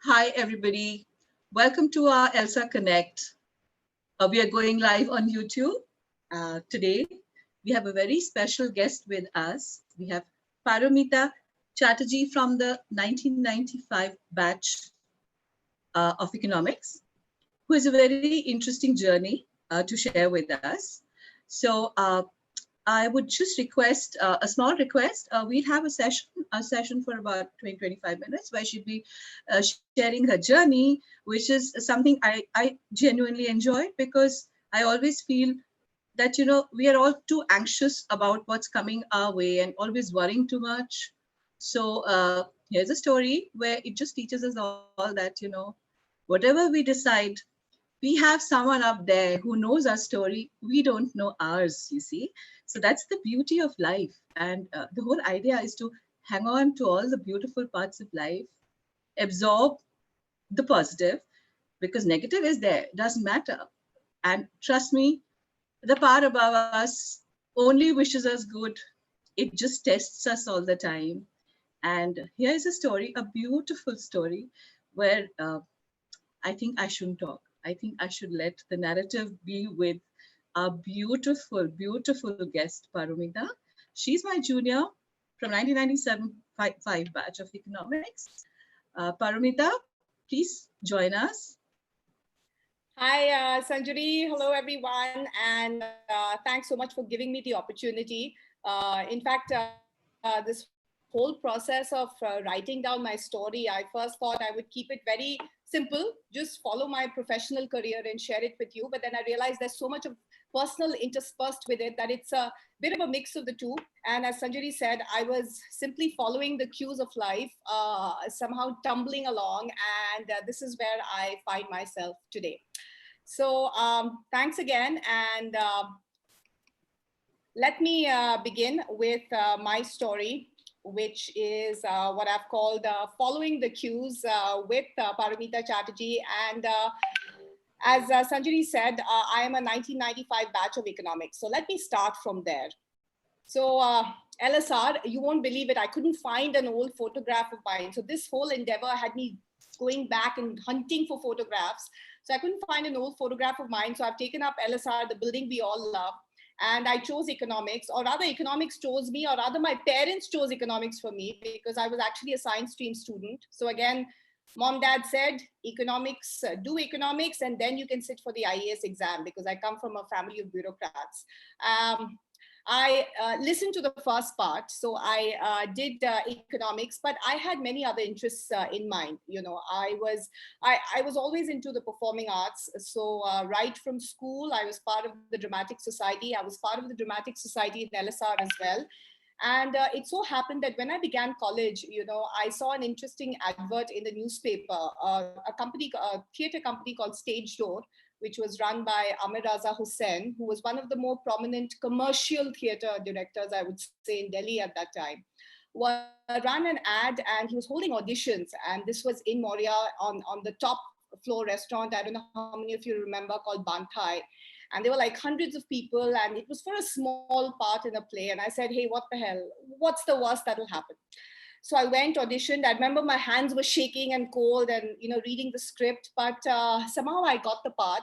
Hi, everybody. Welcome to our ELSA Connect. We are going live on YouTube. Today, we have a very special guest with us. We have Paromita Chatterji from the 1995 batch of economics, who has a very interesting journey to share with us. So I would just request a small request. We'll have a session for about 20, 25 minutes where she'll be sharing her journey, which is something I genuinely enjoy because I always feel that, we are all too anxious about what's coming our way and always worrying too much. So here's a story where it just teaches us all that, whatever we decide, we have someone up there who knows our story. We don't know ours, you see. So that's the beauty of life. And the whole idea is to hang on to all the beautiful parts of life, absorb the positive, because negative is there, doesn't matter. And trust me, the part above us only wishes us good. It just tests us all the time. And here's a story, a beautiful story, where I think I shouldn't talk. I think I should let the narrative be with our beautiful, beautiful guest, Paromita. She's my junior from 1997 five batch of economics. Paromita, please join us. Hi, Sanjari. Hello, everyone. And thanks so much for giving me the opportunity. In fact, this whole process of writing down my story, I first thought I would keep it very simple, just follow my professional career and share it with you. But then I realized there's so much of personal interspersed with it that it's a bit of a mix of the two. And as Sanjari said, I was simply following the cues of life, somehow tumbling along. And this is where I find myself today. So thanks again. And let me begin with my story, which is what I've called Following the Cues with Paromita Chatterji. And as Sanjari said, I am a 1995 batch of economics. So let me start from there. So LSR, you won't believe it, I couldn't find an old photograph of mine. So this whole endeavor had me going back and hunting for photographs. So I couldn't find an old photograph of mine. So I've taken up LSR, the building we all love. And I chose economics, or rather economics chose me, or rather my parents chose economics for me because I was actually a science stream student. So again, mom, dad said, economics, do economics, and then you can sit for the IAS exam because I come from a family of bureaucrats. I listened to the first part, so I did economics, but I had many other interests in mind. You know, I was always into the performing arts. So right from school, I was part of the Dramatic Society. I was part of the Dramatic Society in LSR as well. And it so happened that when I began college, you know, I saw an interesting advert in the newspaper, a theater company called Stage Door, which was run by Amir Raza Hussain, who was one of the more prominent commercial theater directors, I would say, in Delhi at that time. Ran an ad and he was holding auditions. And this was in Moria on the top floor restaurant. I don't know how many of you remember, called Banthai. And there were like hundreds of people, and it was for a small part in a play. And I said, hey, what the hell? What's the worst that'll happen? So I went, auditioned. I remember my hands were shaking and cold and, you know, reading the script, but somehow I got the part.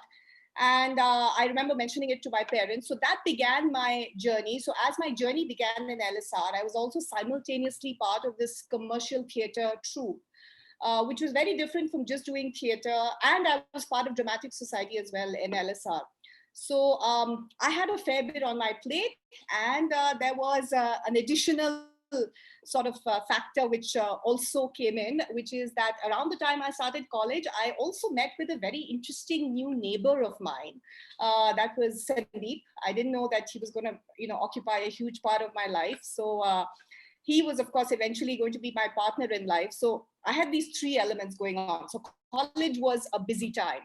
And I remember mentioning it to my parents. So that began my journey. So as my journey began in LSR, I was also simultaneously part of this commercial theater troupe, which was very different from just doing theater. And I was part of Dramatic Society as well in LSR. So I had a fair bit on my plate, and there was an additional sort of factor which also came in, which is that around the time I started college, I also met with a very interesting new neighbor of mine. That was Sandeep. I didn't know that he was going to, you know, occupy a huge part of my life. So he was, of course, eventually going to be my partner in life. So I had these three elements going on. So college was a busy time.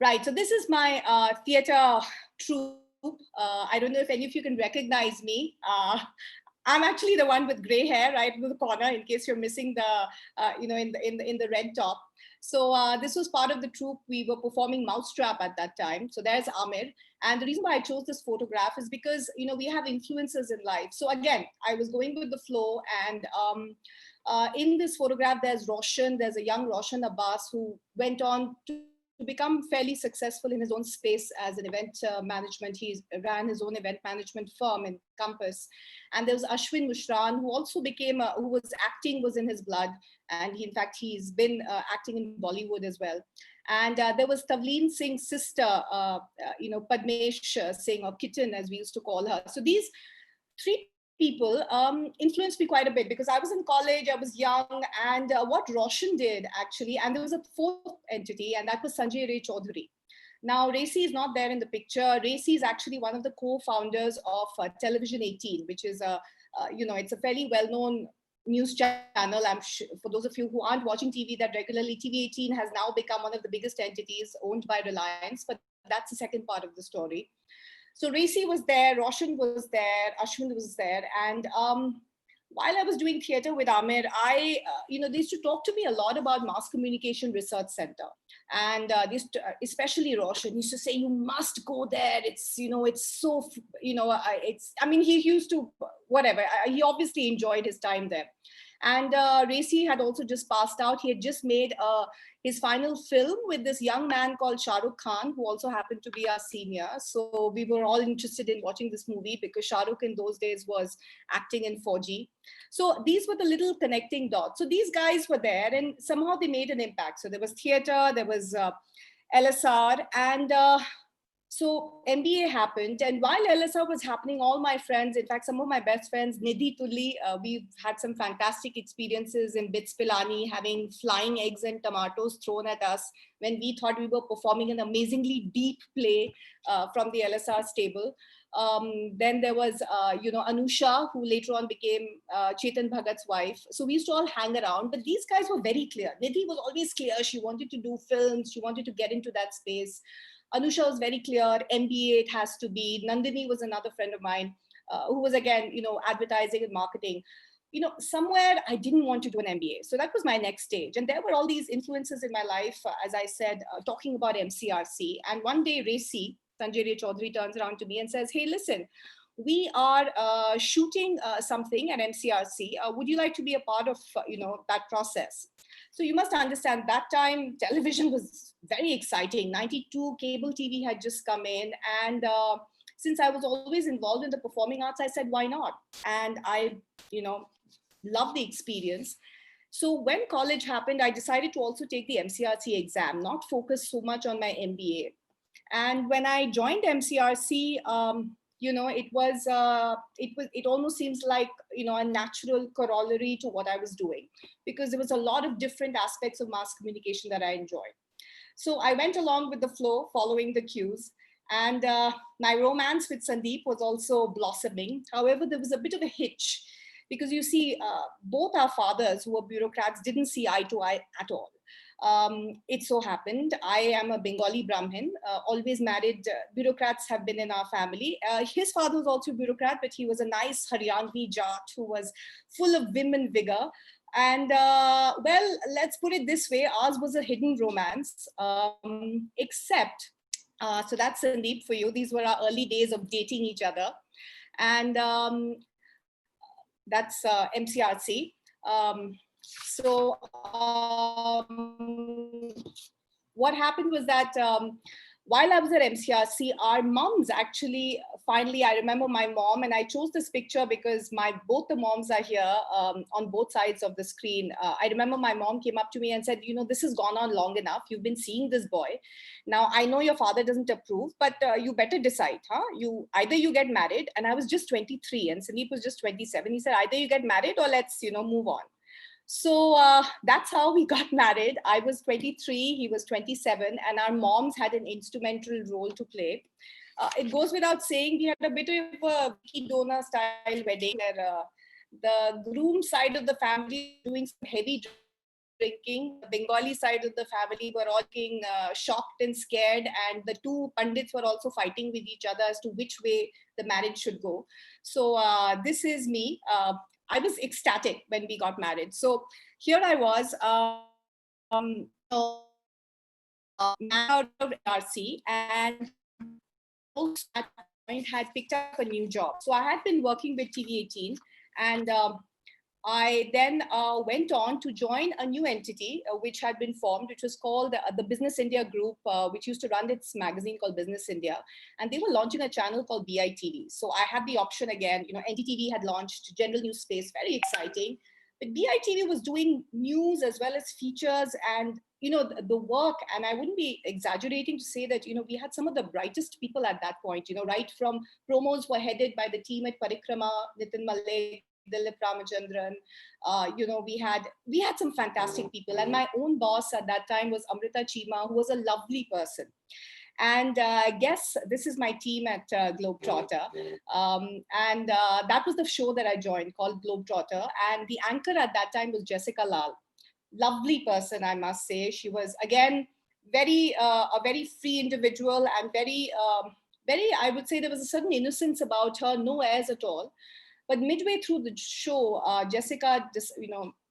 Right, so this is my theater troupe. I don't know if any of you can recognize me. I'm actually the one with gray hair right in the corner, in case you're missing the, you know, in the red top. So this was part of the troupe. We were performing Mousetrap at that time. So there's Amir. And the reason why I chose this photograph is because, you know, we have influences in life. So again, I was going with the flow, and In this photograph, there's Roshan, there's a young Roshan Abbas who went on to become fairly successful in his own space as an event management. He ran his own event management firm in Compass. And there was Ashwin Mushran, who also became, who was acting was in his blood. And he, in fact, he's been acting in Bollywood as well. And there was Tavleen Singh's sister, Padmesh Singh, or Kitten, as we used to call her. So these three people influenced me quite a bit because I was in college, I was young, and what Roshan did actually, and there was a fourth entity, and that was Sanjay Ray Chaudhary. Now, Racy is not there in the picture. Racy is actually one of the co-founders of Television 18, which is it's a fairly well-known news channel. I'm sure for those of you who aren't watching TV that regularly, TV18 has now become one of the biggest entities owned by Reliance, but that's the second part of the story. So Racy was there, Roshan was there, Ashwin was there. And while I was doing theater with Amir, they used to talk to me a lot about Mass Communication Research Center. And especially Roshan used to say, you must go there. It's, it's so, he used to, whatever, he obviously enjoyed his time there. And Racy had also just passed out. He had just made his final film with this young man called Shah Rukh Khan, who also happened to be our senior. So we were all interested in watching this movie because Shah Rukh in those days was acting in 4G. So these were the little connecting dots. So these guys were there and somehow they made an impact. So there was theater, there was LSR, and so MBA happened, and while ELSA was happening, all my friends, in fact, some of my best friends, Nidhi Tulli, we've had some fantastic experiences in Bits Pilani, having flying eggs and tomatoes thrown at us when we thought we were performing an amazingly deep play from the ELSA stable. Then there was, Anusha, who later on became Chetan Bhagat's wife. So we used to all hang around, but these guys were very clear. Nidhi was always clear. She wanted to do films. She wanted to get into that space. Anusha was very clear, MBA it has to be. Nandini was another friend of mine who was again, advertising and marketing. Somewhere I didn't want to do an MBA. So that was my next stage. And there were all these influences in my life, as I said, talking about MCRC. And one day Racy, Sanjay Ray Chaudhary turns around to me and says, hey, listen, we are shooting something at MCRC. Would you like to be a part of, that process? So you must understand that time television was very exciting. 92 cable TV had just come in. And since I was always involved in the performing arts, I said, why not? And I, loved the experience. So when college happened, I decided to also take the MCRC exam, not focus so much on my MBA. And when I joined MCRC, it almost seems like, a natural corollary to what I was doing, because there was a lot of different aspects of mass communication that I enjoyed. So I went along with the flow, following the cues. And my romance with Sandeep was also blossoming. However, there was a bit of a hitch because you see, both our fathers who were bureaucrats didn't see eye to eye at all. It so happened, I am a Bengali Brahmin, always married. Bureaucrats have been in our family. His father was also a bureaucrat, but he was a nice Haryanvi Jat who was full of vim and vigor. And well, let's put it this way, ours was a hidden romance, except, so that's Sandeep for you. These were our early days of dating each other. And that's MCRC. So what happened was that while I was at MCRC, our moms actually, finally, I remember my mom, and I chose this picture because both the moms are here on both sides of the screen. I remember my mom came up to me and said, this has gone on long enough. You've been seeing this boy. Now, I know your father doesn't approve, but you better decide, huh? Either you get married, and I was just 23 and Sandeep was just 27. He said, either you get married or let's, move on. So that's how we got married. I was 23, he was 27, and our moms had an instrumental role to play. It goes without saying, we had a bit of a Vicky Dona style wedding where the groom side of the family doing some heavy drinking. The Bengali side of the family were all getting shocked and scared, and the two pandits were also fighting with each other as to which way the marriage should go. So this is me. I was ecstatic when we got married. So here I was, out of RC, and also at that point had picked up a new job. So I had been working with TV18, and I then went on to join a new entity which had been formed, which was called the Business India Group, which used to run its magazine called Business India. And they were launching a channel called BITV. So I had the option again, NDTV had launched general news space, very exciting. But BITV was doing news as well as features and, the work. And I wouldn't be exaggerating to say that, we had some of the brightest people at that point, right from promos were headed by the team at Parikrama, Nitin Malik, Dilip Ramachandran. We had some fantastic people, and my own boss at that time was Amrita Chima, who was a lovely person. And guess this is my team at Globetrotter, and that was the show that I joined called Globetrotter, and the anchor at that time was Jessica Lal, lovely person, I must say. She was again a very free individual and very, I would say there was a certain innocence about her, no airs at all. But midway through the show, Jessica just,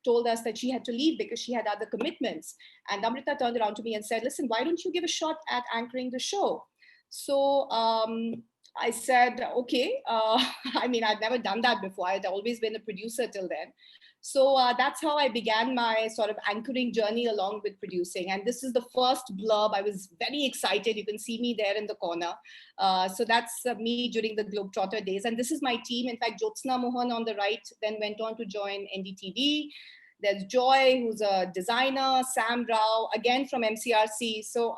told us that she had to leave because she had other commitments. And Amrita turned around to me and said, listen, why don't you give a shot at anchoring the show? So I said, okay. I mean, I'd never done that before. I'd always been a producer till then. So that's how I began my sort of anchoring journey along with producing. And this is the first blurb. I was very excited. You can see me there in the corner. So that's me during the Globetrotter days. And this is my team. In fact, Jyotsna Mohan on the right then went on to join NDTV. There's Joy, who's a designer, Sam Rao, again from MCRC. So,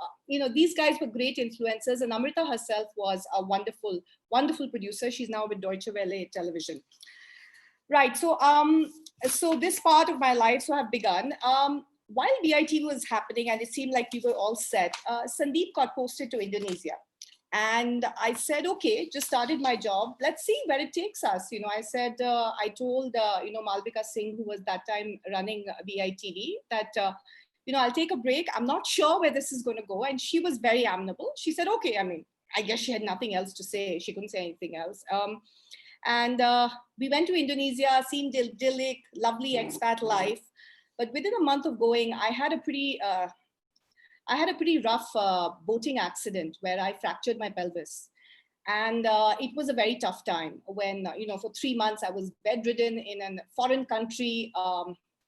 these guys were great influencers. And Amrita herself was a wonderful, wonderful producer. She's now with Deutsche Welle television. Right. So this part of my life have begun. While BITV was happening and it seemed like we were all set, Sandeep got posted to Indonesia. And I said, okay, just started my job. Let's see where it takes us. I said, I told, Malvika Singh, who was that time running BITV, that, I'll take a break. I'm not sure where this is going to go. And she was very amenable. She said, okay, I mean, I guess she had nothing else to say. She couldn't say anything else. And we went to Indonesia, seen idyllic, lovely expat life. But within a month of going, I had a pretty rough boating accident where I fractured my pelvis. And it was a very tough time when, for 3 months, I was bedridden in a foreign country,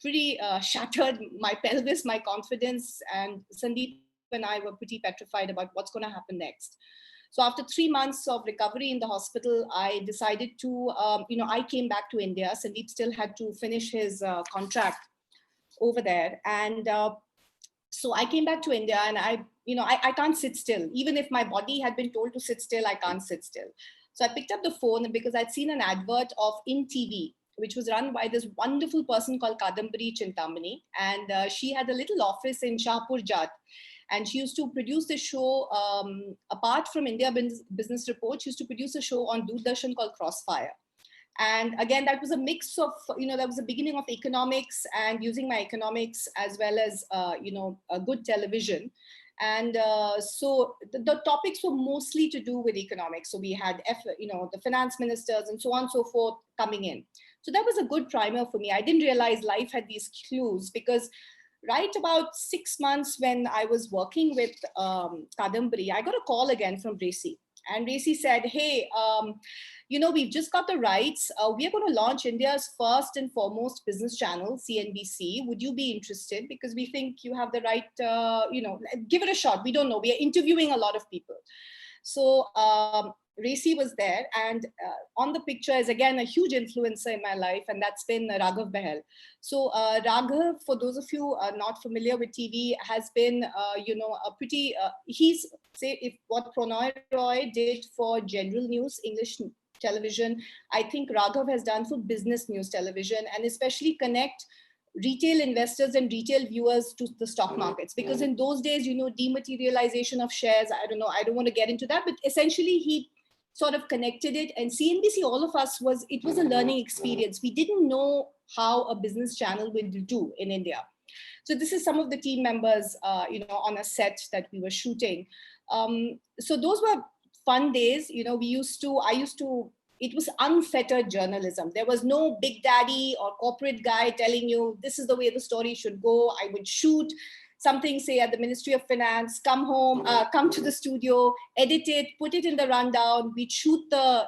pretty shattered, my pelvis, my confidence. And Sandeep and I were pretty petrified about what's going to happen next. So after 3 months of recovery in the hospital, I decided to, I came back to India. Sandeep still had to finish his contract over there. And so I came back to India and I can't sit still. Even if my body had been told to sit still, I can't sit still. So I picked up the phone because I'd seen an advert of In TV, which was run by this wonderful person called Kadambari Chintamani. And she had a little office in Shahpur Jat. And she used to produce the show, apart from India Business Report, she used to produce a show on Doordarshan called Crossfire. And again, that was a mix of, that was the beginning of economics and using my economics as well as, a good television. And so the topics were mostly to do with economics. So we had, the finance ministers and so on and so forth coming in. So that was a good primer for me. I didn't realize life had these clues because right about 6 months when I was working with Kadambari, I got a call again from Racy. And Racy said, hey, we've just got the rights. We are going to launch India's first and foremost business channel, CNBC. Would you be interested? Because we think you have the right, give it a shot. We don't know. We are interviewing a lot of people. So Racy was there. And on the picture is, again, a huge influencer in my life. And that's been Raghav Behel. So Raghav, for those of you not familiar with TV, has been, a pretty, he's, say, if what Prannoy Roy did for general news, English television, I think Raghav has done for business news television, and especially connect retail investors and retail viewers to the stock markets. Because in those days, dematerialization of shares, I don't know, I don't want to get into that, but essentially he sort of connected it. And CNBC, all of us it was a learning experience. We didn't know how a business channel would do in India. So this is some of the team members, on a set that we were shooting. So those were fun days. It was unfettered journalism. There was no big daddy or corporate guy telling you, this is the way the story should go. I would shoot something, say at the Ministry of Finance, come home, come to the studio, edit it, put it in the rundown. We'd shoot the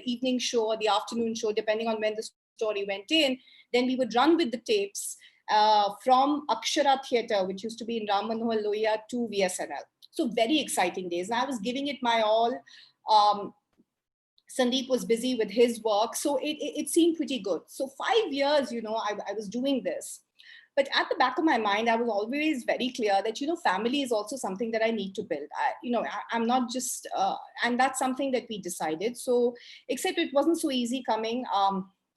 evening show or the afternoon show, depending on when the story went in. Then we would run with the tapes from Akshara Theatre, which used to be in Ram Manohar Lohia, to VSNL. So very exciting days. And I was giving it my all. Sandeep was busy with his work. So it seemed pretty good. So 5 years, I was doing this. But at the back of my mind, I was always very clear that, family is also something that I need to build. I'm not just, and that's something that we decided. So, except it wasn't so easy coming.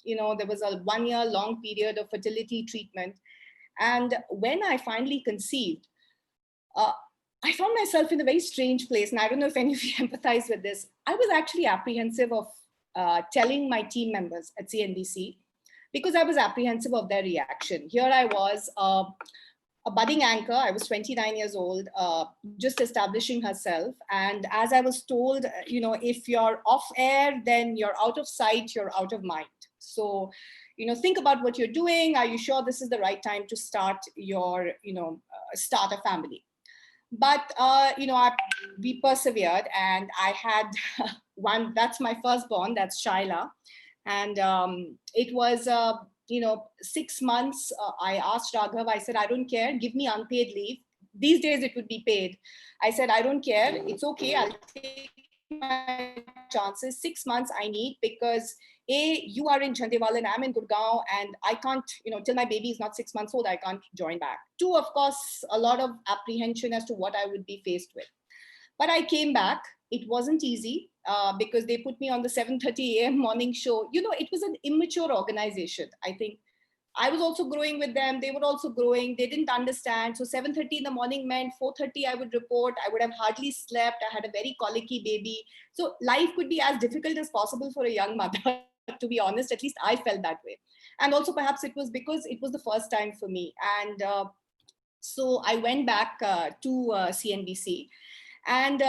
There was a 1 year long period of fertility treatment. And when I finally conceived, I found myself in a very strange place. And I don't know if any of you empathize with this. I was actually apprehensive of telling my team members at CNBC, because I was apprehensive of their reaction. Here I was, a budding anchor. I was 29 years old, just establishing herself. And as I was told, if you're off air, then you're out of sight, you're out of mind. So, think about what you're doing. Are you sure this is the right time to start your, start a family? But, we persevered, and I had one, that's my firstborn, that's Shaila. And it was, 6 months. I asked Raghav, I said, I don't care, give me unpaid leave. These days it would be paid. I said, I don't care, it's okay, I'll take my chances. 6 months I need, because you are in Jhandewal and I'm in Gurgaon, and I can't, till my baby is not 6 months old, I can't join back. 2, of course, a lot of apprehension as to what I would be faced with. But I came back. It wasn't easy because they put me on the 7:30 a.m. morning show. It was an immature organization. I think I was also growing with them. They were also growing. They didn't understand. So 7:30 in the morning meant 4:30 I would report. I would have hardly slept. I had a very colicky baby. So life could be as difficult as possible for a young mother, to be honest. At least I felt that way. And also perhaps it was because it was the first time for me. And so I went back to CNBC. And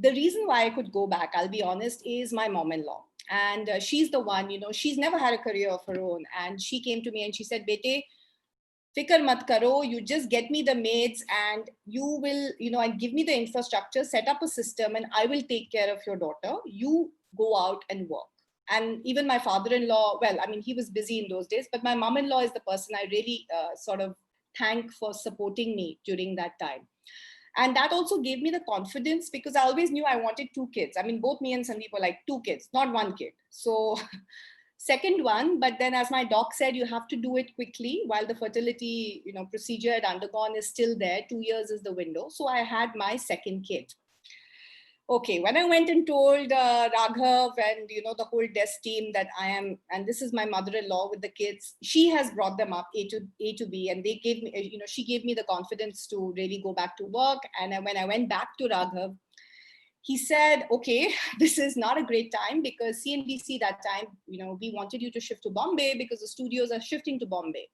the reason why I could go back, I'll be honest, is my mom-in-law. And she's the one, she's never had a career of her own. And she came to me and she said, Bete, fikar mat karo, you just get me the maids and you will, and give me the infrastructure, set up a system, and I will take care of your daughter. You go out and work. And even my father-in-law, well, I mean, he was busy in those days, but my mom-in-law is the person I really sort of thank for supporting me during that time. And that also gave me the confidence, because I always knew I wanted 2 kids. I mean, both me and Sandeep were like 2 kids, not 1 kid. So second one, but then as my doc said, you have to do it quickly while the fertility, procedure had undergone is still there. 2 years is the window. So I had my second kid. Okay, when I went and told Raghav and the whole desk team that I am, and this is my mother-in-law with the kids, she has brought them up A to B, and they gave me, she gave me the confidence to really go back to work. And when I went back to Raghav, he said, okay, this is not a great time, because CNBC that time, we wanted you to shift to Bombay because the studios are shifting to Bombay.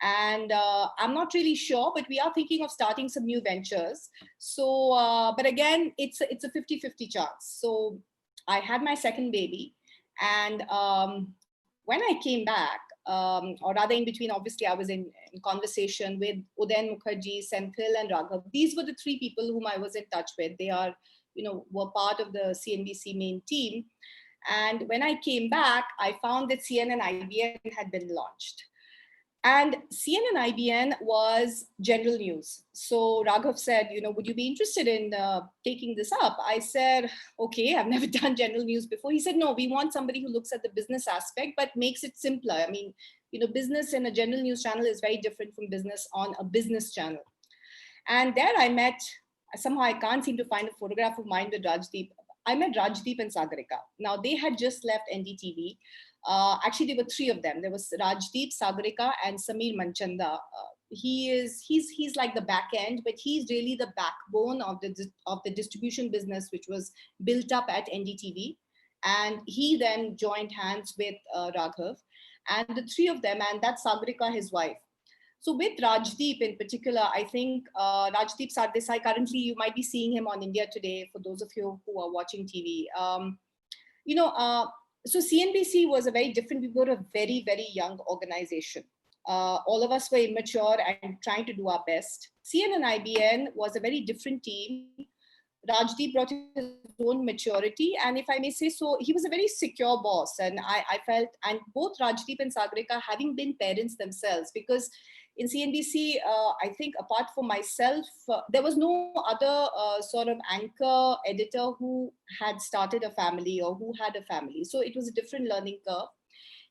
And I'm not really sure, but we are thinking of starting some new ventures. So, but again, it's a 50-50 chance. So I had my second baby. And when I came back, or rather in between, obviously I was in conversation with Udayan Mukherjee, Senthil, and Raghav. These were the 3 people whom I was in touch with. They are, were part of the CNBC main team. And when I came back, I found that CNN IBN had been launched. And CNN IBN was general news. So Raghav said, would you be interested in taking this up? I said, okay, I've never done general news before. He said, no, we want somebody who looks at the business aspect, but makes it simpler. I mean, business in a general news channel is very different from business on a business channel. And there I met, somehow I can't seem to find a photograph of mine with Rajdeep. I met Rajdeep and Sagarika. Now they had just left NDTV. Actually, there were 3 of them. There was Rajdeep, Sagarika, and Sameer Manchanda. He's like the back end, but he's really the backbone of the distribution business, which was built up at NDTV. And he then joined hands with Raghav, and the 3 of them, and that's Sagarika, his wife. So with Rajdeep in particular, I think Rajdeep Sardesai, currently you might be seeing him on India Today, for those of you who are watching TV. So CNBC was a very different, we were a very, very young organization. All of us were immature and trying to do our best. CNN IBN was a very different team. Rajdeep brought his own maturity. And if I may say so, he was a very secure boss. And I felt, and both Rajdeep and Sagarika having been parents themselves, because in CNBC, I think apart from myself, there was no other sort of anchor editor who had started a family or who had a family. So it was a different learning curve.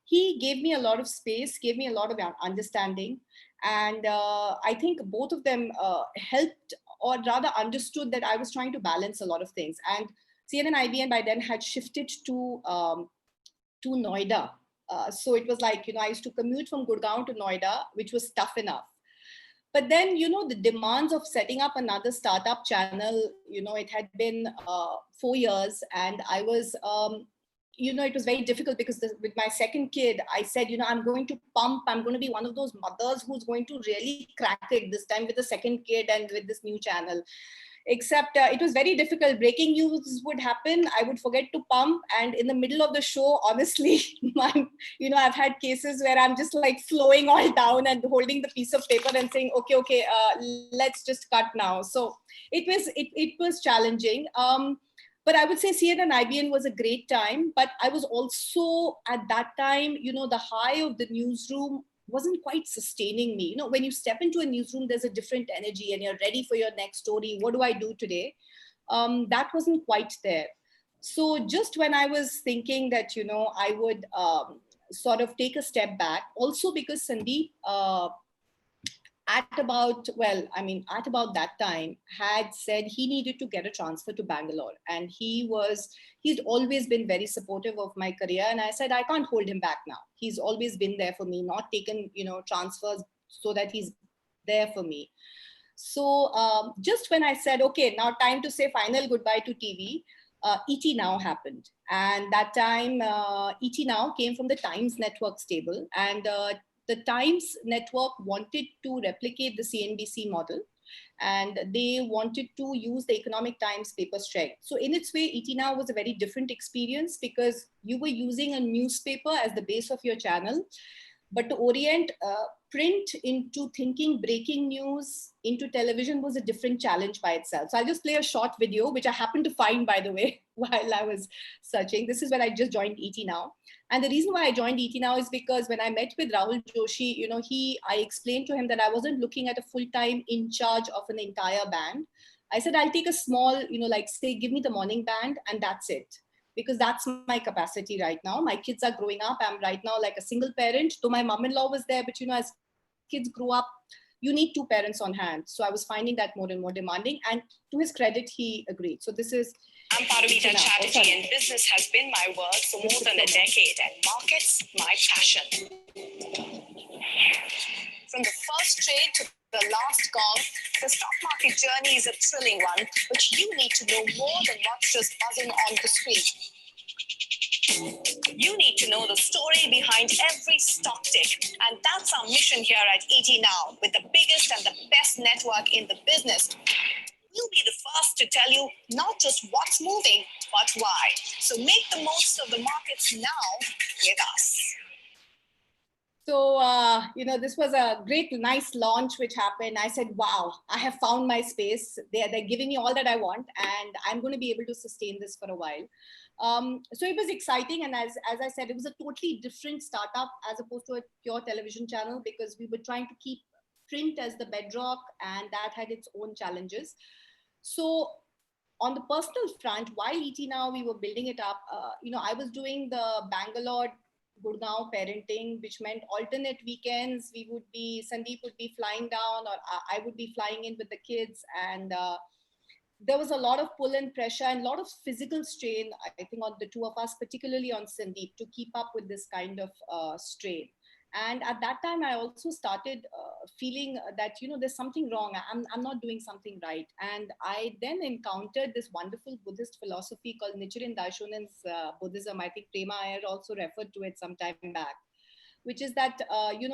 He gave me a lot of space, gave me a lot of understanding. And I think both of them helped, or rather understood, that I was trying to balance a lot of things. And CNN IBN by then had shifted to Noida. So it was like, I used to commute from Gurgaon to Noida, which was tough enough. But then, the demands of setting up another startup channel, it had been 4 years, and I was, it was very difficult because with my second kid, I said, I'm going to pump, I'm going to be one of those mothers who's going to really crack it this time with the second kid and with this new channel. Except it was very difficult. Breaking news would happen. I would forget to pump. And in the middle of the show, honestly, I've had cases where I'm just like flowing all down and holding the piece of paper and saying, okay, let's just cut now. So it was challenging. But I would say CNN IBN was a great time. But I was also at that time, the high of the newsroom wasn't quite sustaining me. When you step into a newsroom, there's a different energy and you're ready for your next story. What do I do today? That wasn't quite there. So just when I was thinking that, I would sort of take a step back, also because Sandeep, at about that time, had said he needed to get a transfer to Bangalore. And he'd always been very supportive of my career. And I said, I can't hold him back now. He's always been there for me, not taken, transfers, so that he's there for me. So just when I said, okay, now time to say final goodbye to TV, ET Now happened. And that time, ET Now came from the Times Network stable. And the Times Network wanted to replicate the CNBC model, and they wanted to use the Economic Times paper strength. So in its way, ET Now was a very different experience, because you were using a newspaper as the base of your channel. But to orient print into thinking breaking news into television was a different challenge by itself. So I'll just play a short video, which I happened to find, by the way, while I was searching. This is when I just joined ET Now. And the reason why I joined ET Now is because when I met with Rahul Joshi, I explained to him that I wasn't looking at a full-time in charge of an entire band. I said, I'll take a small, like say, give me the morning band and that's it. Because that's my capacity right now. My kids are growing up. I'm right now like a single parent, though my mom-in-law was there, but as kids grow up, you need two parents on hand. So I was finding that more and more demanding. And to his credit, he agreed. So this is... I'm Paromita Chatterji, and business has been my work for more than a decade, and markets my passion. From the first trade to the last call, the stock market journey is a thrilling one, but you need to know more than what's just buzzing on the screen. You need to know the story behind every stock tick, and that's our mission here at ET Now, with the biggest and the best network in the business. We'll be the first to tell you not just what's moving, but why. So make the most of the markets now with us. So, this was a great, nice launch which happened. I said, wow, I have found my space. They're giving me all that I want, and I'm going to be able to sustain this for a while. So it was exciting. And as I said, it was a totally different startup as opposed to a pure television channel, because we were trying to keep print as the bedrock, and that had its own challenges. So on the personal front, while ET Now, we were building it up, I was doing the Bangalore Gurgaon parenting, which meant alternate weekends. Sandeep would be flying down, or I would be flying in with the kids. And there was a lot of pull and pressure and a lot of physical strain, I think, on the two of us, particularly on Sandeep, to keep up with this kind of strain. And at that time, I also started feeling that, there's something wrong. I'm not doing something right. And I then encountered this wonderful Buddhist philosophy called Nichiren Daishonen's Buddhism. I think Prema Iyer also referred to it some time back, which is that,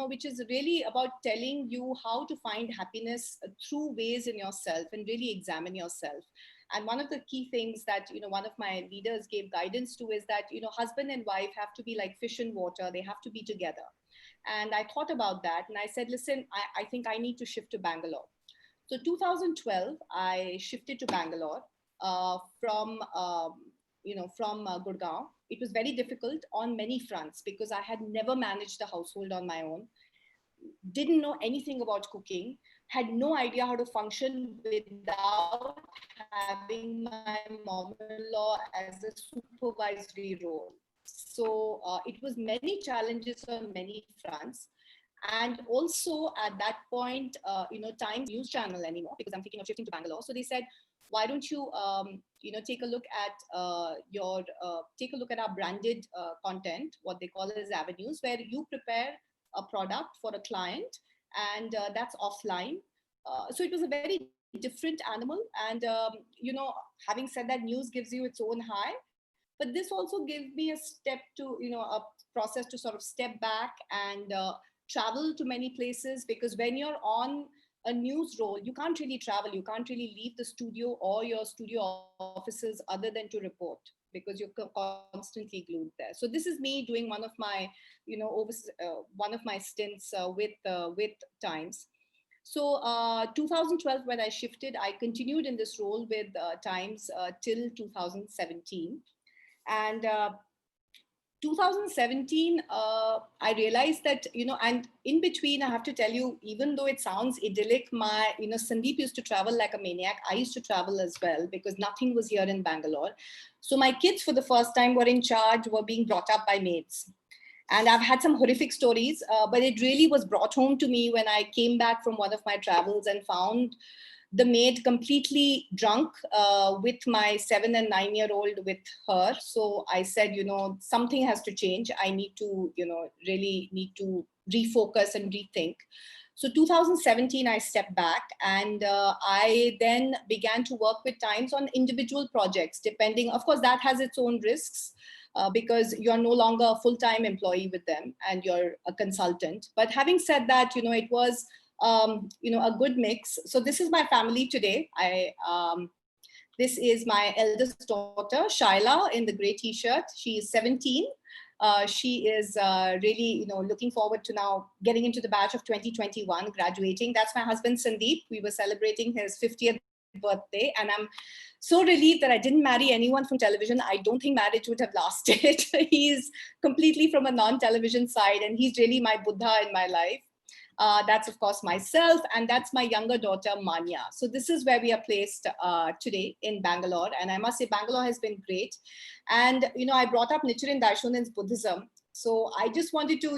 which is really about telling you how to find happiness through ways in yourself and really examine yourself. And one of the key things that, one of my leaders gave guidance to is that, husband and wife have to be like fish in water. They have to be together. And I thought about that, and I said, listen, I think I need to shift to Bangalore. So 2012, I shifted to Bangalore. from Gurgaon. It was very difficult on many fronts because I had never managed a household on my own, didn't know anything about cooking, had no idea how to function without having my mom-in-law as a supervisory role. So it was many challenges on many fronts. And also at that point, Times news channel anymore, because I'm thinking of shifting to Bangalore. So they said, why don't you, take a look at take a look at our branded content, what they call as avenues, where you prepare a product for a client, and that's offline. So it was a very different animal. And, having said that, news gives you its own high, but this also gave me a step to, a process to sort of step back and travel to many places, because when you're on a news role, you can't really travel, you can't really leave the studio or your studio offices other than to report, because you're constantly glued there. So this is me doing one of my, one of my stints with Times. So 2012, when I shifted, I continued in this role with Times till 2017. And 2017, I realized that, and in between, I have to tell you, even though it sounds idyllic, Sandeep used to travel like a maniac. I used to travel as well, because nothing was here in Bangalore. So my kids, for the first time, were in charge, were being brought up by maids. And I've had some horrific stories, but it really was brought home to me when I came back from one of my travels and found the maid completely drunk with my 7 and 9-year-old with her. So I said, something has to change. I need to, really need to refocus and rethink. So 2017, I stepped back, and I then began to work with Times on individual projects, depending, of course, that has its own risks. Because you're no longer a full-time employee with them and you're a consultant. But having said that, it was, a good mix. So this is my family today. This is my eldest daughter, Shaila, in the gray t-shirt. She is 17. She is really, looking forward to now getting into the batch of 2021, graduating. That's my husband, Sandeep. We were celebrating his 50th birthday, and I'm so relieved that I didn't marry anyone from television. I don't think marriage would have lasted. He's completely from a non-television side, and he's really my Buddha in my life. That's, of course, myself, and that's my younger daughter, Manya. So this is where we are placed today in Bangalore. And I must say, Bangalore has been great. And, I brought up Nichiren Daishonin's Buddhism. So I just wanted to,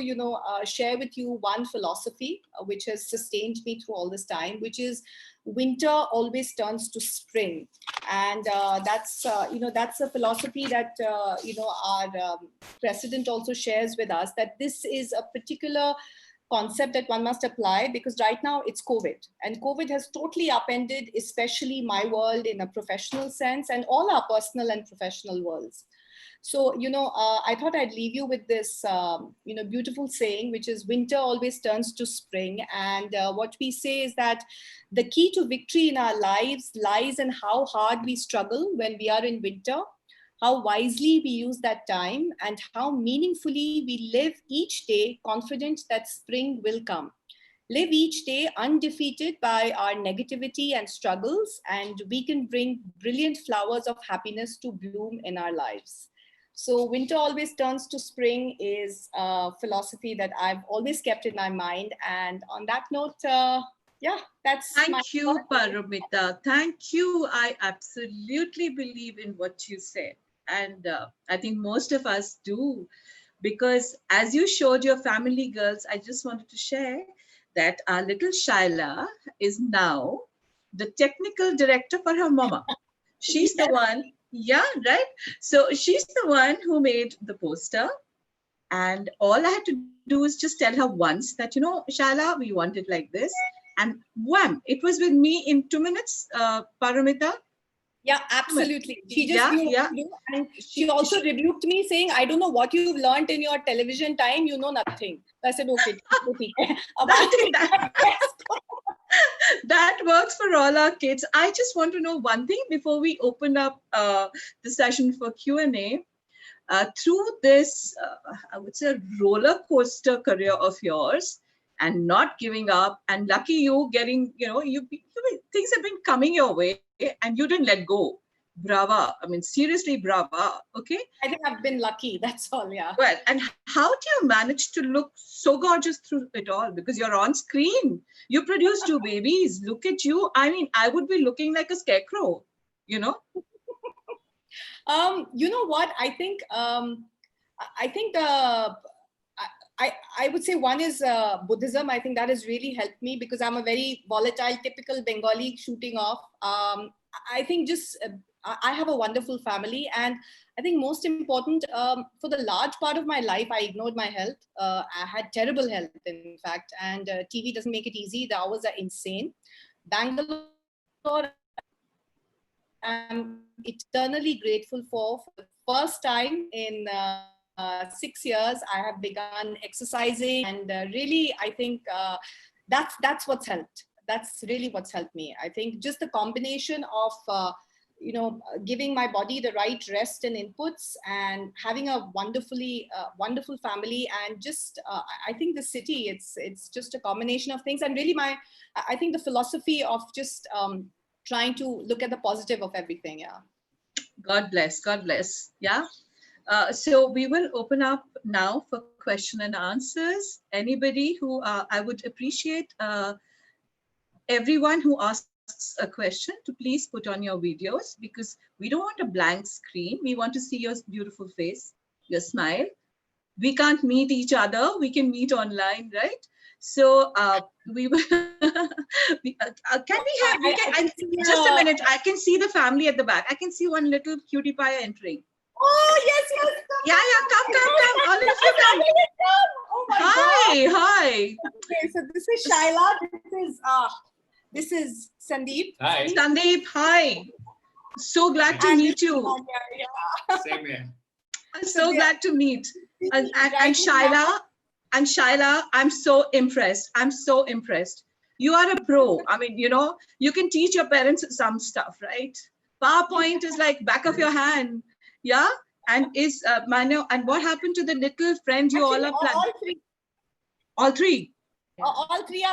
share with you one philosophy which has sustained me through all this time, which is winter always turns to spring. And that's a philosophy that, our president also shares with us, that this is a particular concept that one must apply, because right now it's COVID, and COVID has totally upended, especially my world in a professional sense, and all our personal and professional worlds. So, I thought I'd leave you with this, beautiful saying, which is winter always turns to spring. And what we say is that the key to victory in our lives lies in how hard we struggle when we are in winter, how wisely we use that time, and how meaningfully we live each day, confident that spring will come. Live each day undefeated by our negativity and struggles, and we can bring brilliant flowers of happiness to bloom in our lives. So winter always turns to spring is a philosophy that I've always kept in my mind. And on that note, that's Thank you, Paromita. Thank you. I absolutely believe in what you said. And I think most of us do, because as you showed your family, girls, I just wanted to share that our little Shaila is now the technical director for her mama. She's the one, yeah, right? So she's the one who made the poster. And all I had to do is just tell her once that, Shaila, we want it like this. And wham, it was with me in 2 minutes, Paromita. Yeah, absolutely. She just knew what to do. And she also rebuked me saying, I don't know what you've learned in your television time. You know nothing. I said, okay. That works for all our kids. I just want to know one thing before we open up the session for Q&A. Through this, I would say, roller coaster career of yours, and not giving up, and lucky you getting, things have been coming your way and you didn't let go. brava. I mean, seriously, brava. Okay. I think I've been lucky. That's all. Yeah. Well, and how do you manage to look so gorgeous through it all? Because you're on screen. You produced 2 babies. Look at you. I mean, I would be looking like a scarecrow, you know? You know what? I think I would say one is Buddhism. I think that has really helped me because I'm a very volatile, typical Bengali shooting off. I think just I have a wonderful family, and I think most important for the large part of my life, I ignored my health. I had terrible health, in fact, and TV doesn't make it easy. The hours are insane. Bangalore, I'm eternally grateful for the first time in 6 years, I have begun exercising, and really, I think that's what's helped. That's really what's helped me. I think just the combination of giving my body the right rest and inputs, and having a wonderful family, and just I think the city. It's just a combination of things, and really I think the philosophy of just trying to look at the positive of everything. Yeah. God bless. God bless. Yeah. So we will open up now for question and answers. Anybody who I would appreciate everyone who asks a question to please put on your videos, because we don't want a blank screen. We want to see your beautiful face, your smile. We can't meet each other. We can meet online, right? So we will. Can we have? Just a minute. I can see the family at the back. I can see one little cutie pie entering. Oh yes. Yeah. Come. All of you come. Oh my Hi. God. Hi. Okay, so this is Shaila. This is Sandeep. Hi. Sandeep. Hi. So glad to meet you. Yeah. Same here. I'm so glad to meet. And Shaila, I'm so impressed. You are a pro. I mean, you can teach your parents some stuff, right? PowerPoint is like back of your hand. Yeah. And and what happened to the little friend you all are planning? All three. All 3? All 3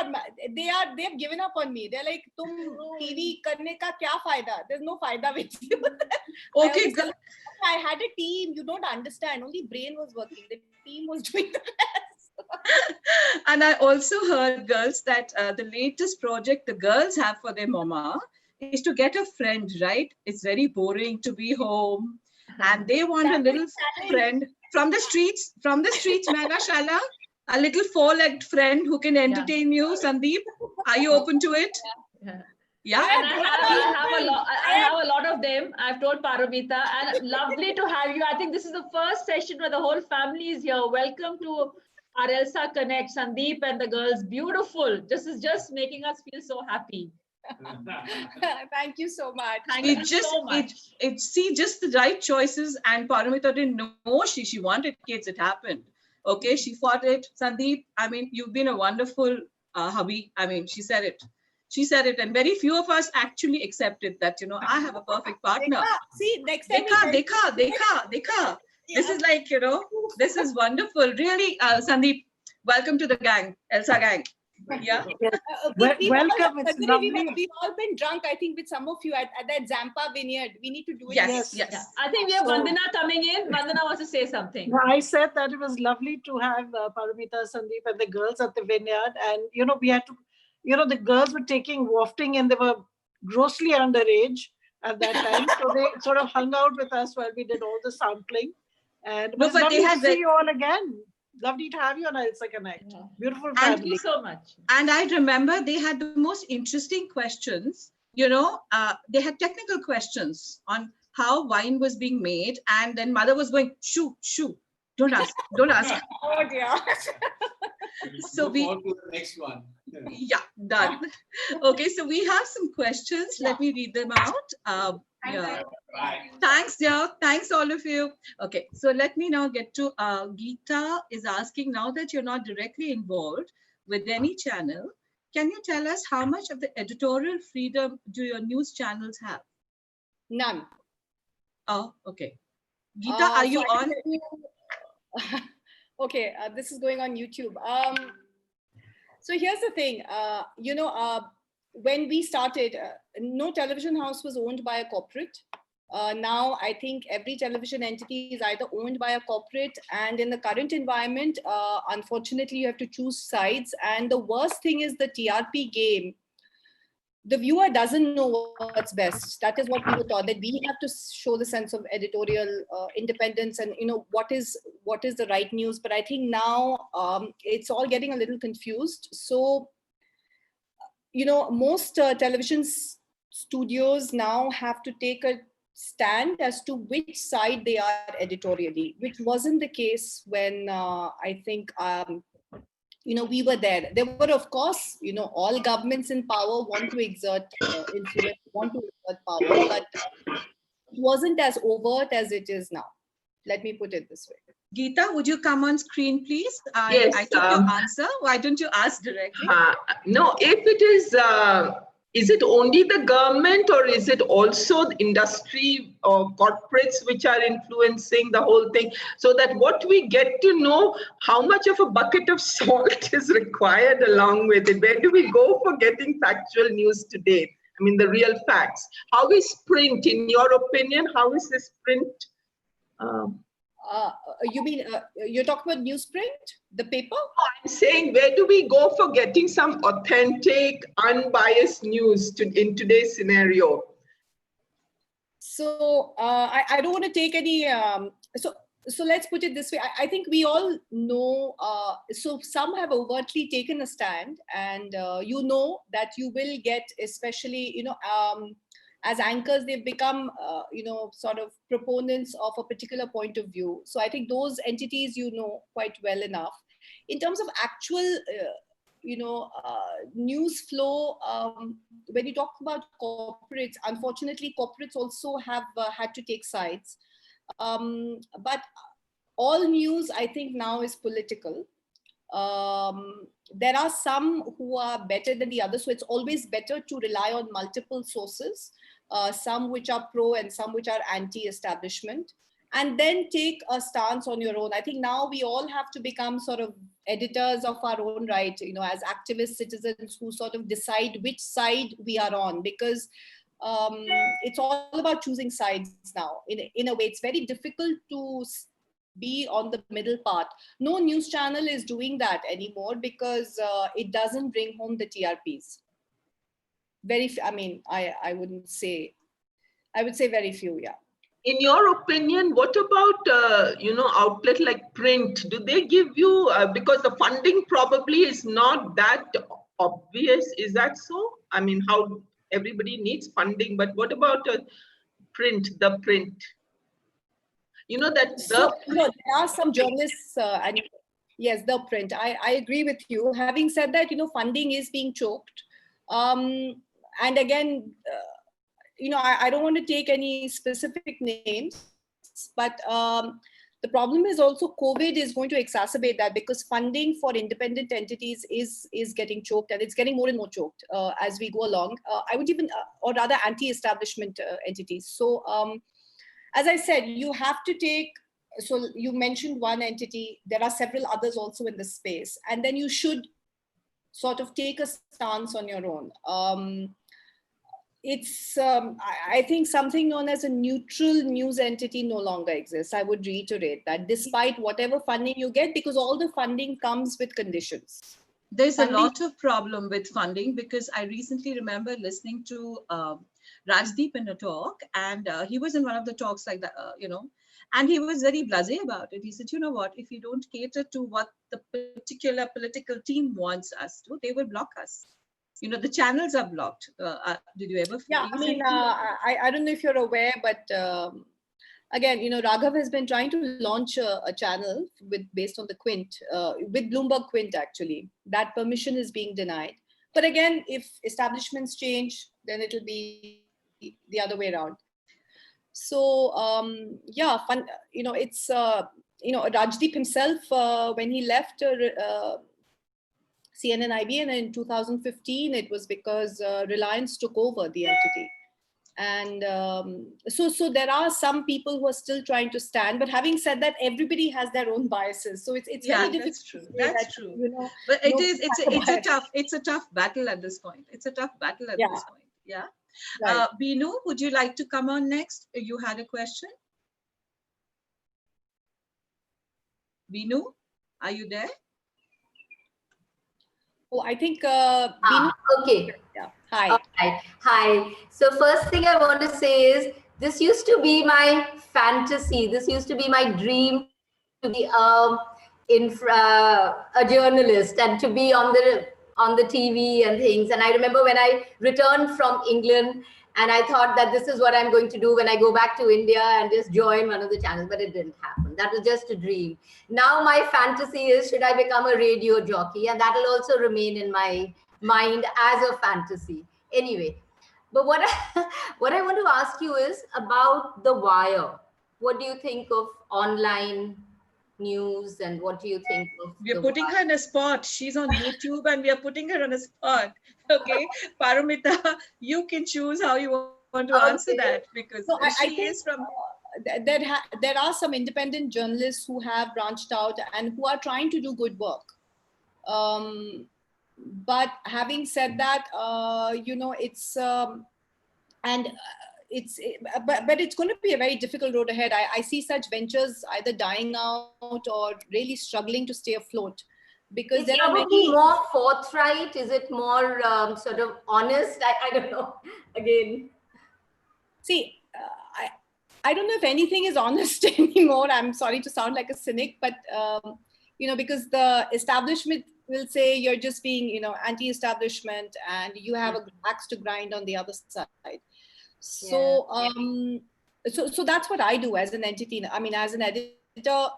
they've given up on me. They're like, "Tum TV karne ka kya fayda? There's no fayda with you." Okay, good. I had a team. You don't understand. Only brain was working. The team was doing the rest. And I also heard, girls, that the latest project the girls have for their mama is to get a friend, right? It's very boring to be home. And they want a little friend from the streets, Mega Shala. A little 4-legged friend who can entertain you, Sandeep. Are you open to it? Yeah. And I have a lot of them. I've told Paromita, and lovely to have you. I think this is the first session where the whole family is here. Welcome to our ELSA Connect, Sandeep and the girls. Beautiful. This is just making us feel so happy. Thank you so much. Thank you so much. See, just the right choices, and Paromita didn't know she wanted kids. It happened. Okay, she fought it. Sandeep, I mean, you've been a wonderful hubby. I mean, she said it, and very few of us actually accepted that, I have a perfect partner. See, next time. Dekha. This is like, this is wonderful. Really, Sandeep, welcome to the gang, ELSA gang. Yeah. Welcome. It's lovely. We've all been drunk, I think, with some of you at that Zampa vineyard. We need to do it. Yes. Yeah. I think we have Vandana coming in. Vandana wants to say something. I said that it was lovely to have Paromita, Sandeep, and the girls at the vineyard. And, we had to, the girls were wafting, and they were grossly underage at that time. So they sort of hung out with us while we did all the sampling. And it was lovely to see you all again. Lovely to have you on ELSA Connect. Yeah. Beautiful family. Thank you so much. And I remember they had the most interesting questions. They had technical questions on how wine was being made. And then mother was going, shoo. Don't ask. Oh dear. So we on to the next one. Yeah, done. Okay, so we have some questions. Let me read them out. Yeah. Thanks, dear. Thanks, all of you. Okay, so let me now get to Geeta is asking, now that you're not directly involved with any channel, can you tell us how much of the editorial freedom do your news channels have? None. Oh, okay. Geeta, are you on? Okay, this is going on YouTube. So here's the thing, when we started, no television house was owned by a corporate. Now, I think every television entity is either owned by a corporate, and in the current environment, unfortunately, you have to choose sides. And the worst thing is the TRP game. The viewer doesn't know what's best. That is what we were taught, that we have to show the sense of editorial independence and, you know, what is the right news. But I think now it's all getting a little confused. So, you know, most television studios now have to take a stand as to which side they are editorially, which wasn't the case when I think, you know, we were there. There were, of course, you know, all governments in power want to exert influence, want to exert power, but it wasn't as overt as it is now. Let me put it this way. Geeta, would you come on screen, please? Yes, I took your answer. Why don't you ask directly? No, if it is it only the government, or is it also the industry or corporates which are influencing the whole thing? So that what we get to know how much of a bucket of salt is required along with it. Where do we go for getting factual news today? I mean, the real facts. How is print, in your opinion, how is this print? You mean, you're talking about newsprint, the paper? I'm saying, where do we go for getting some authentic, unbiased news in today's scenario? So I don't want to take any, so let's put it this way. I think we all know, so some have overtly taken a stand, and you know that you will get, especially, you know, as anchors, they've become, you know, sort of proponents of a particular point of view. So I think those entities, you know, quite well enough. In terms of actual, you know, news flow, when you talk about corporates, unfortunately, corporates also have had to take sides. But all news, I think, now is political. There are some who are better than the others, so it's always better to rely on multiple sources, some which are pro and some which are anti-establishment, and then take a stance on your own. I think now we all have to become sort of editors of our own right, you know, as activist citizens who sort of decide which side we are on, because it's all about choosing sides now. In a way, it's very difficult to be on the middle part. No news channel is doing that anymore because it doesn't bring home the TRPs. I mean, I wouldn't say, I would say very few, yeah. In your opinion, what about, you know, outlet like print? Do they give you, because the funding probably is not that obvious, is that so? I mean, how everybody needs funding, but what about print, the print? You know that so, you know, there are some journalists, and yes, the print. I agree with you. Having said that, you know, funding is being choked. And again, you know, I don't want to take any specific names, but the problem is also COVID is going to exacerbate that, because funding for independent entities is getting choked, and it's getting more and more choked as we go along. I would even, or rather anti-establishment entities. So as I said, you have to take, so you mentioned one entity, there are several others also in this space, and then you should sort of take a stance on your own. It's, I think something known as a neutral news entity no longer exists. I would reiterate that, despite whatever funding you get, because all the funding comes with conditions. There's a lot of problem with funding, because I recently remember listening to Rajdeep in a talk, and he was in one of the talks like that, you know, and he was very blasé about it. He said, you know what, if you don't cater to what the particular political team wants us to, they will block us. You know, the channels are blocked. Did you ever? Yeah, I mean, I don't know if you're aware, but again, you know, Raghav has been trying to launch a channel based on the Quint, with Bloomberg Quint, actually. That permission is being denied. But again, if establishments change, then it'll be the other way around. So, yeah, fun, you know, it's, you know, Rajdeep himself, when he left CNN-IBN in 2015, it was because Reliance took over the entity. And so there are some people who are still trying to stand, but having said that, everybody has their own biases. So it's very difficult. That's true. That's true. You know, but it's a tough battle at this point. It's a tough battle at this point. Yeah. Right. Binu, would you like to come on next? You had a question? Binu, are you there? Oh, I think Binu. Okay. Yeah. Hi. All right. Hi. So first thing I want to say is this used to be my fantasy. This used to be my dream to be a journalist and to be on the TV and things. And I remember when I returned from England and I thought that this is what I'm going to do when I go back to India and just join one of the channels, but it didn't happen. That was just a dream. Now my fantasy is, should I become a radio jockey? And that will also remain in my mind as a fantasy. Anyway, but what what I want to ask you is about The Wire. What do you think of online news and what do you think of We are The putting Wire? her in a spot. She's on YouTube and we are putting her on a spot. Okay, Paromita, you can choose how you want to answer Okay. that because So I she think is from. there are some independent journalists who have branched out and who are trying to do good work. But having said that, it's but it's going to be a very difficult road ahead. I see such ventures either dying out or really struggling to stay afloat because It's there are probably many. more forthright. Is it more sort of honest? I don't know. Again. See, I don't know if anything is honest anymore. I'm sorry to sound like a cynic, but because the establishment will say you're just being, anti-establishment, and you have a axe to grind on the other side. So, so that's what I do as an entity. I mean, as an editor,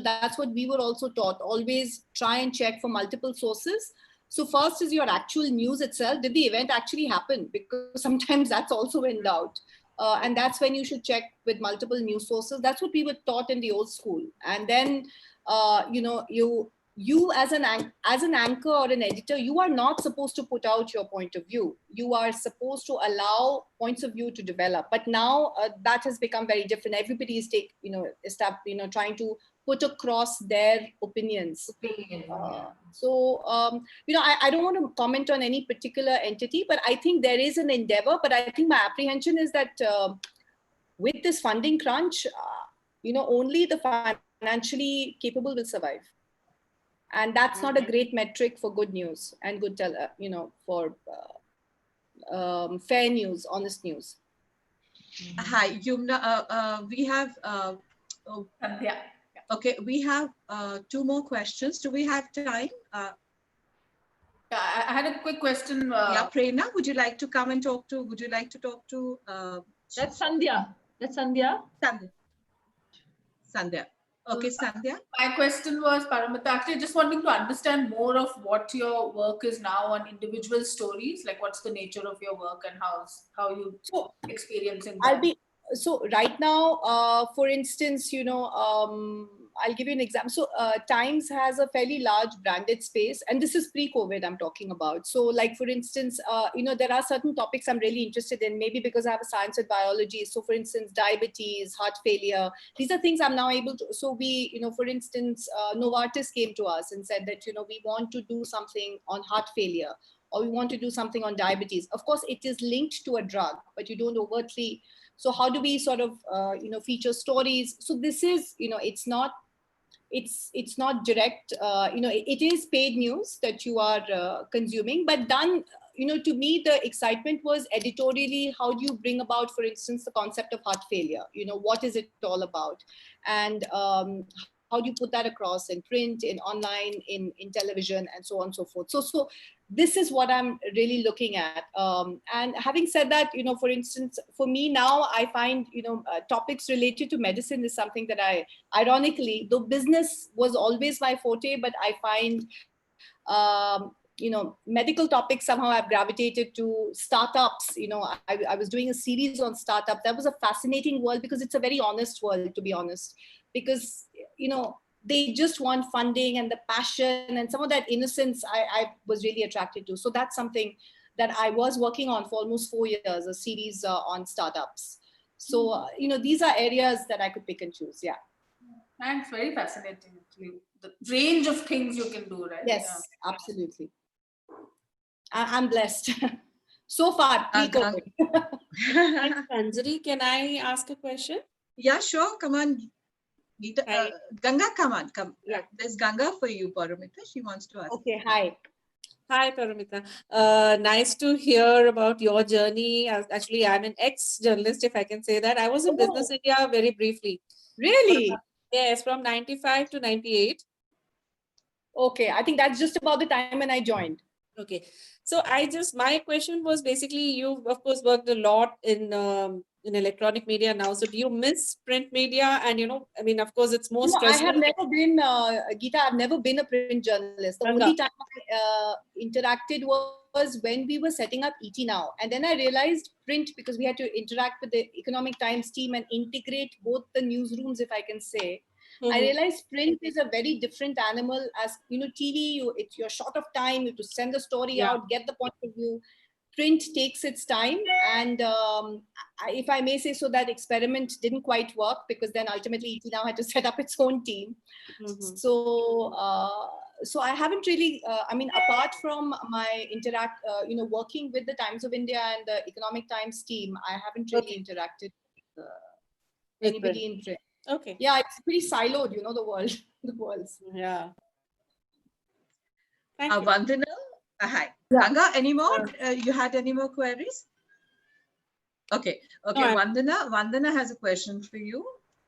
that's what we were also taught. Always try and check for multiple sources. So first is your actual news itself. Did the event actually happen? Because sometimes that's also in doubt. And that's when you should check with multiple news sources. That's what we were taught in the old school. And then, you as an anchor or an editor, you are not supposed to put out your point of view. You are supposed to allow points of view to develop. But now that has become very different. Everybody is trying to put across their opinions. So, I don't want to comment on any particular entity, but I think there is an endeavor. But I think my apprehension is that with this funding crunch, only the financially capable will survive. And that's not a great metric for good news and good, for fair news, honest news. Hi, Yumna. We have. Yeah. Okay, we have 2 more questions. Do we have time? I had a quick question. Yeah, Prerna, would you like to come and talk to? Would you like to talk to? That's Sandhya. That's Sandhya. Sandhya. Okay, Sandhya. My question was, Paromita, actually just wanting to understand more of what your work is now on individual stories, like what's the nature of your work and how you experiencing that. So right now, for instance, I'll give you an example. So Times has a fairly large branded space, and this is pre-COVID I'm talking about. So like, for instance, there are certain topics I'm really interested in, maybe because I have a science with biology. So for instance, diabetes, heart failure, these are things I'm now able to. So we, for instance, Novartis came to us and said that, we want to do something on heart failure, or we want to do something on diabetes. Of course, it is linked to a drug, but you don't overtly. So how do we sort of, feature stories? So this is, it's not direct, it is paid news that you are consuming, but done, to me, the excitement was editorially, how do you bring about, for instance, the concept of heart failure? What is it all about? And how do you put that across in print, in online, in television, and so on and so forth. So this is what I'm really looking at. And having said that, for instance, for me now, I find, topics related to medicine is something that ironically, though business was always my forte, but I find, medical topics somehow I've gravitated to. Startups, I was doing a series on startup. That was a fascinating world because it's a very honest world, to be honest, because, they just want funding, and the passion and some of that innocence I was really attracted to. So that's something that I was working on for almost 4 years, a series on startups. So, these are areas that I could pick and choose. Yeah. Thanks, very fascinating. The range of things you can do, right? Yes, absolutely. I'm blessed. So far, pre-COVID. Anjali, can I ask a question? Yeah, sure. Come on. Hi. Ganga, come on. Come. Yeah. There's Ganga for you, Paromita. She wants to ask. Okay, hi. Hi, Paromita. Nice to hear about your journey. Actually, I'm an ex-journalist, if I can say that. I was in Business India very briefly. Really? Yes, from 95 to 98. Okay, I think that's just about the time when I joined. Okay, so my question was basically, you've of course worked a lot in electronic media now. So do you miss print media? And I mean, of course, it's more No, I stressful. have never been, Geeta, I've never been a print journalist. The only time I interacted was when we were setting up ET Now. And then I realized print, because we had to interact with the Economic Times team and integrate both the newsrooms, if I can say. I realized print is a very different animal. As TV, you're short of time, you have to send the story out, get the point of view. Print takes its time, and if I may say so, that experiment didn't quite work, because then ultimately ET Now had to set up its own team. So I haven't really, I mean, apart from my working with the Times of India and the Economic Times team, I haven't really interacted with anybody in print. Okay. Yeah, it's pretty siloed, the world. The worlds. Yeah. Thank you. Vandana, hi. Ganga, any more? You had any more queries? Okay. Okay, No, Vandana has a question for you.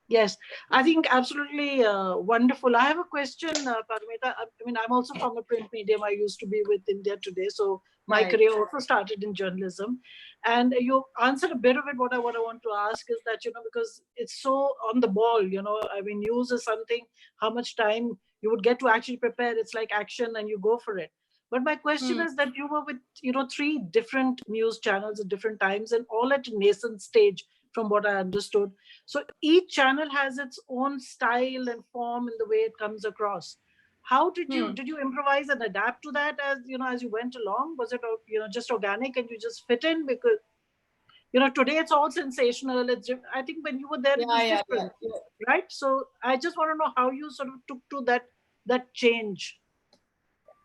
Yes, I think absolutely wonderful. I have a question, Paromita. I mean, I'm also from a print medium. I used to be with India Today. So my career also started in journalism. And you answered a bit of it. What I want to ask is that, because it's so on the ball, I mean, news is something, how much time you would get to actually prepare. It's like action and you go for it. But my question is that you were with, 3 different news channels at different times and all at a nascent stage, from what I understood. So each channel has its own style and form in the way it comes across. How did you improvise and adapt to that as you went along? Was it just organic and you just fit in? Because today it's all sensational. I think when you were there it was different, right? So I just want to know how you sort of took to that change.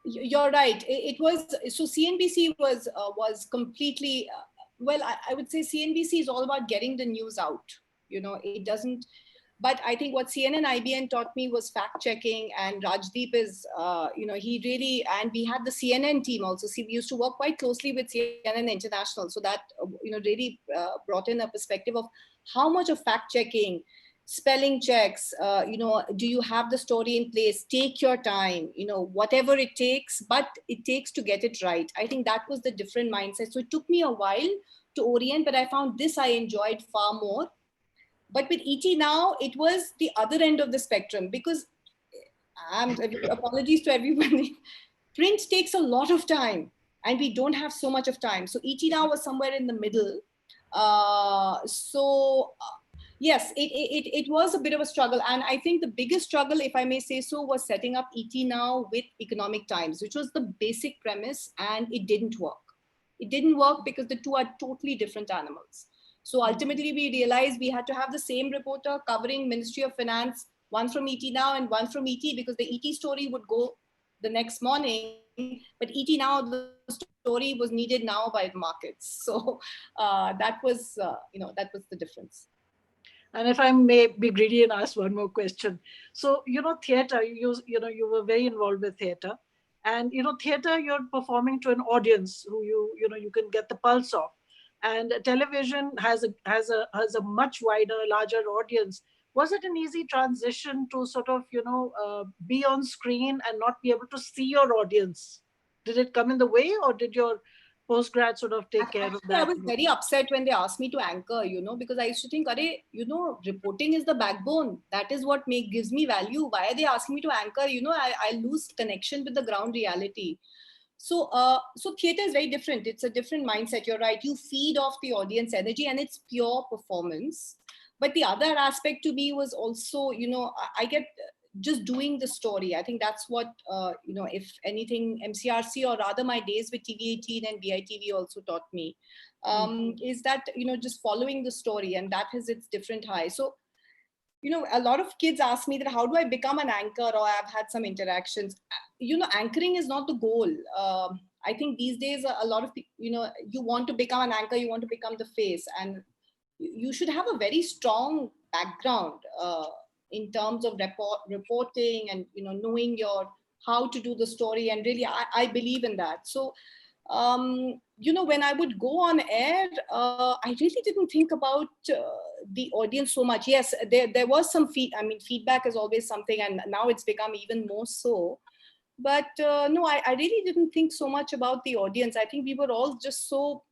You're right. It was so CNBC was completely well. I would say CNBC is all about getting the news out. It doesn't. But I think what CNN IBN taught me was fact checking, and Rajdeep is, he really, and we had the CNN team also. See, we used to work quite closely with CNN International, so that really brought in a perspective of how much of fact checking, spelling checks, do you have the story in place? Take your time, whatever it takes, but it takes to get it right. I think that was the different mindset. So it took me a while to orient, but I found this I enjoyed far more. But with ET Now, it was the other end of the spectrum, because apologies to everybody, print takes a lot of time and we don't have so much of time. So ET Now was somewhere in the middle. Yes, it was a bit of a struggle. And I think the biggest struggle, if I may say so, was setting up ET Now with Economic Times, which was the basic premise, and it didn't work. It didn't work because the two are totally different animals. So ultimately, we realized we had to have the same reporter covering Ministry of Finance, one from ET Now and one from ET, because the ET story would go the next morning, but ET Now, the story was needed now by the markets. So that was the difference. And if I may be greedy and ask one more question. So, theater, you were very involved with theater. And, theater, you're performing to an audience who you can get the pulse of. And television has a much wider, larger audience. Was it an easy transition to sort of, be on screen and not be able to see your audience? Did it come in the way, or did your postgrad sort of take care of that? I was very upset when they asked me to anchor, because I used to think, reporting is the backbone. That is what gives me value. Why are they asking me to anchor? I lose connection with the ground reality. So theater is very different. It's a different mindset. You're right. You feed off the audience energy and it's pure performance. But the other aspect to me was also, I get just doing the story. I think that's what, if anything, MCRC, or rather my days with TV18 and BITV also taught me, is that, just following the story, and that has its different highs. So, a lot of kids ask me that, how do I become an anchor? Or I've had some interactions. Anchoring is not the goal. I think these days a lot of people, you want to become an anchor, you want to become the face, and you should have a very strong background in terms of reporting and knowing how to do the story. And really, I believe in that. So when I would go on air, I really didn't think about the audience so much. Yes, there was some feedback is always something, and now it's become even more so. But no, I really didn't think so much about the audience. I think we were all just so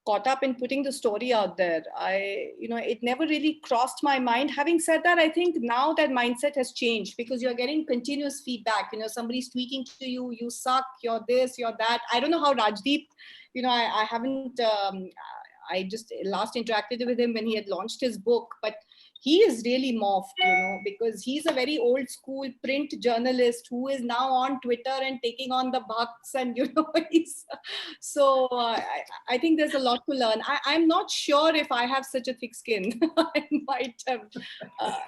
caught up in putting the story out there. It never really crossed my mind. Having said that, I think now that mindset has changed, because you're getting continuous feedback. Somebody's tweaking to you, you suck, you're this, you're that. I don't know how Rajdeep, I haven't, I just last interacted with him when he had launched his book, but he is really morphed, because he's a very old school print journalist who is now on Twitter and taking on the bucks, and so I think there's a lot to learn. I'm not sure if I have such a thick skin. I might have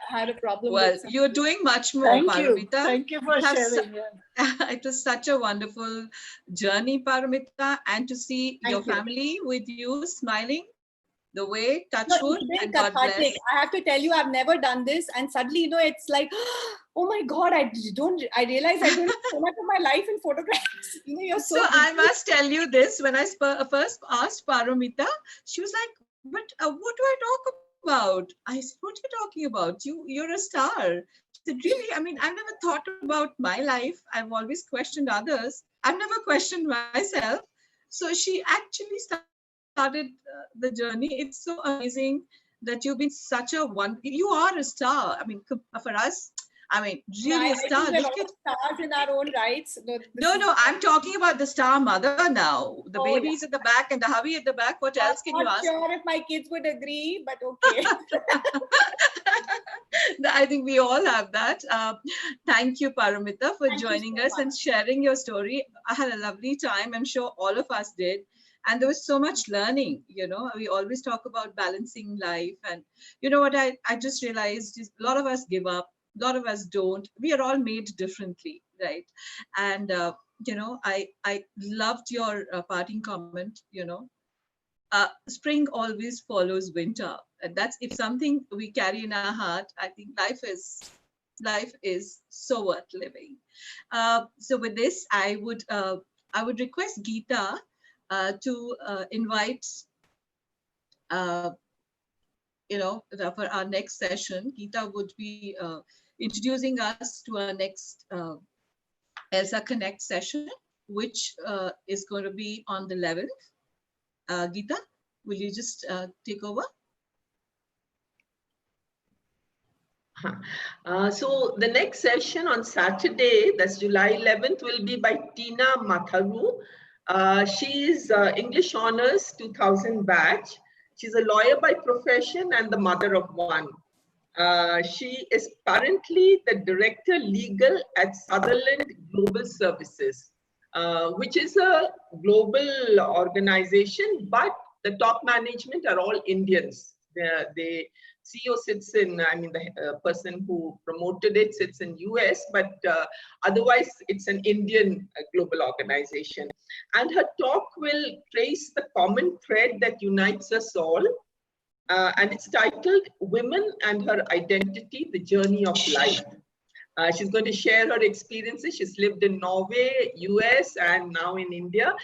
had a problem. Well, you're doing much more, Paromita. Thank you for sharing. It was such a wonderful journey, Paromita, and to see your family with you smiling the way, touch wood, and God bless. I have to tell you, I've never done this, and suddenly, it's like, oh my God, I realize I don't have so much of my life in photographs. You're so I must tell you this, when I first asked Paromita, she was like, but what do I talk about? I said, what are you talking about? You're a star. She said, really? I've never thought about my life. I've always questioned others. I've never questioned myself. So she actually started the journey. It's so amazing that you've been such a you are a star. For us, really a star. I think we're all stars in our own rights. No, I'm talking about the star mother now. The babies at the back and the hubby at the back. What else can you ask? I'm not sure if my kids would agree, but okay. I think we all have that. Thank you, Paromita, for joining us and sharing your story. I had a lovely time. I'm sure all of us did. And there was so much learning, we always talk about balancing life. And you know what I just realized is a lot of us give up, a lot of us don't. We are all made differently, right? And, I loved your parting comment, spring always follows winter. And that's, if something we carry in our heart, I think life is so worth living. So with this, I would request Geeta to invite, for our next session. Geeta would be introducing us to our next ELSA Connect session, which is going to be on the 11th. Geeta, will you just take over? So the next session on Saturday, that's July 11th, will be by Tina Matharu. She is English Honours 2000 batch. She's a lawyer by profession and the mother of one. She is currently the Director Legal at Sutherland Global Services, which is a global organization, but the top management are all Indians. The CEO sits in, the person who promoted it sits in US, but otherwise it's an Indian global organization. And her talk will trace the common thread that unites us all. And it's titled Women and Her Identity, The Journey of Life. She's going to share her experiences. She's lived in Norway, US, and now in India.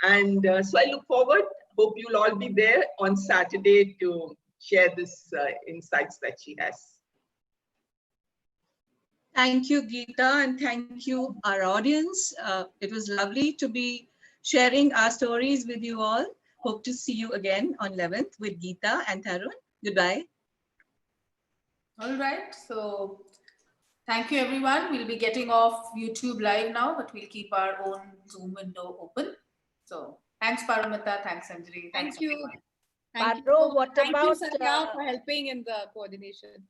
And so I look forward, hope you'll all be there on Saturday to share this insights that she has. Thank you, Geeta, and thank you, our audience. It was lovely to be sharing our stories with you all. Hope to see you again on 11th with Geeta and Tarun. Goodbye. All right. So thank you, everyone. We'll be getting off YouTube Live now, but we'll keep our own Zoom window open. So thanks, Paromita. Thanks, Sanjari. Thank you. Everyone. Thank you, Sandhya, for helping in the coordination.